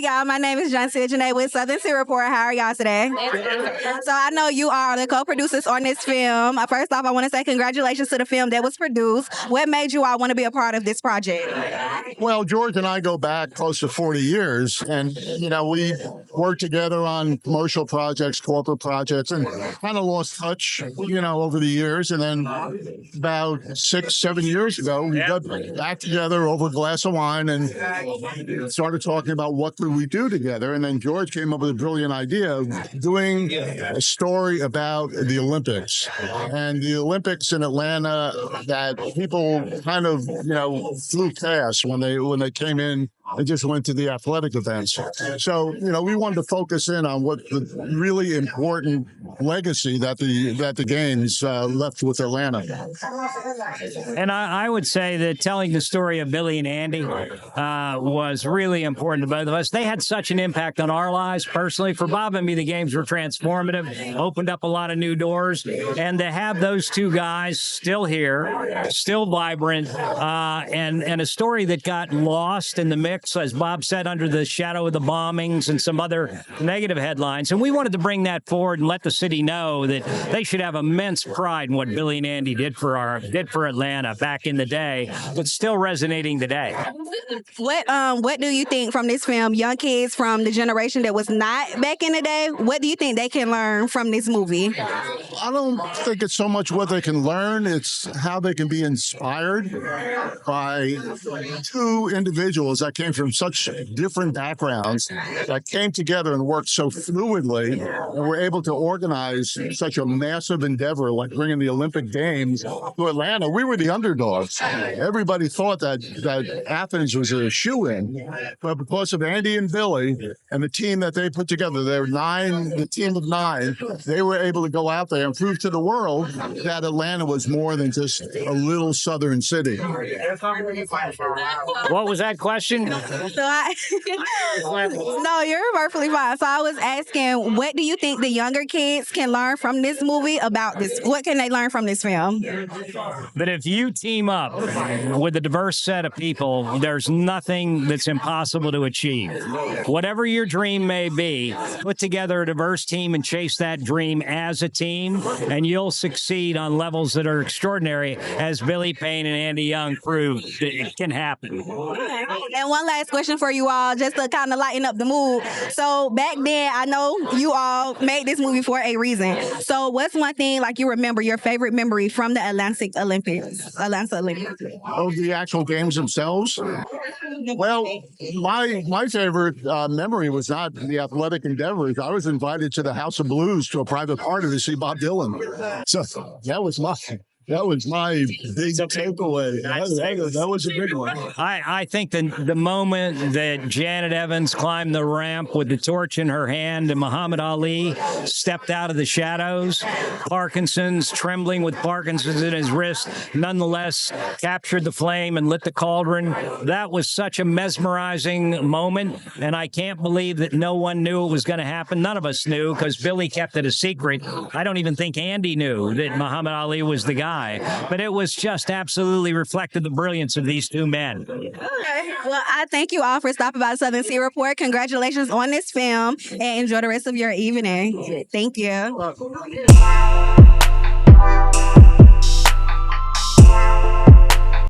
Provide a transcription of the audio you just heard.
y'all. My name is Judson with Southern Sea Report. How are y'all today? So I know you are the co-producers on this film. First off, I want to say congratulations to the film that was produced. What made you all want to be a part of this project? Well, George and I go back close to 40 years, and, we worked together on commercial projects, corporate projects, and kind of lost touch, over the years. And then about 6-7 years ago, we got back together over a glass of wine and started talking about what could we do together. And then George came up with a brilliant idea of doing a story about the Olympics. And the Olympics in Atlanta that people kind of, flew past when they came in and just went to the athletic events. So, we wanted to focus in on what the really important legacy that the games left with Atlanta. And I would say that telling the story of Billy and Andy was really important to both of us. They had such an impact on our lives personally. For Bob and me, the games were transformative, opened up a lot of new doors. And to have those two guys still here, still vibrant, and a story that got lost in the mix, as Bob said, under the shadow of the bombings and some other negative headlines. And we wanted to bring that forward and let the city know that they should have immense pride in what Billy and Andy did for Atlanta back in the day, but still resonating today. What do you think from this film, young kids from the generation that was not back in the day, what do you think they can learn from this movie? I don't think it's so much what they can learn, it's how they can be inspired by two individuals that came from such different backgrounds that came together and worked so fluidly and were able to organize such a massive endeavor like bringing the Olympic Games to Atlanta. We were the underdogs. Everybody thought that Athens was a shoo-in, but because of Andy and Billy and the team that they put together, the team of 9, they were able to go out there and prove to the world that Atlanta was more than just a little southern city. What was that question? No, you're perfectly fine. So I was asking, what do you think the younger kids can learn from this movie about this? What can they learn from this film? That if you team up with a diverse set of people, there's nothing that's impossible to achieve. Whatever your dream may be, put together a diverse team and chase that dream as a team, and you'll succeed on levels that are extraordinary, as Billy Payne and Andy Young proved it can happen. And one last question for you all, just to kind of lighten up the mood. So back then, I know you all made this movie for a reason. So what's one thing, like, you remember your favorite memory from the Atlanta Olympics? Oh, the actual games themselves? Well, my favorite memory was not the athletic endeavors. I was invited to the House of Blues to a private party to see Bob Dylan. So that was my big takeaway. That was a big one. I think the moment that Janet Evans climbed the ramp with the torch in her hand and Muhammad Ali stepped out of the shadows, Parkinson's trembling with Parkinson's in his wrist, nonetheless captured the flame and lit the cauldron. That was such a mesmerizing moment, and I can't believe that no one knew it was going to happen. None of us knew, because Billy kept it a secret. I don't even think Andy knew that Muhammad Ali was the guy. But it was just absolutely reflected the brilliance of these two men. Okay. Well, I thank you all for stopping by the Southern Sea Report. Congratulations on this film, and enjoy the rest of your evening. Thank you.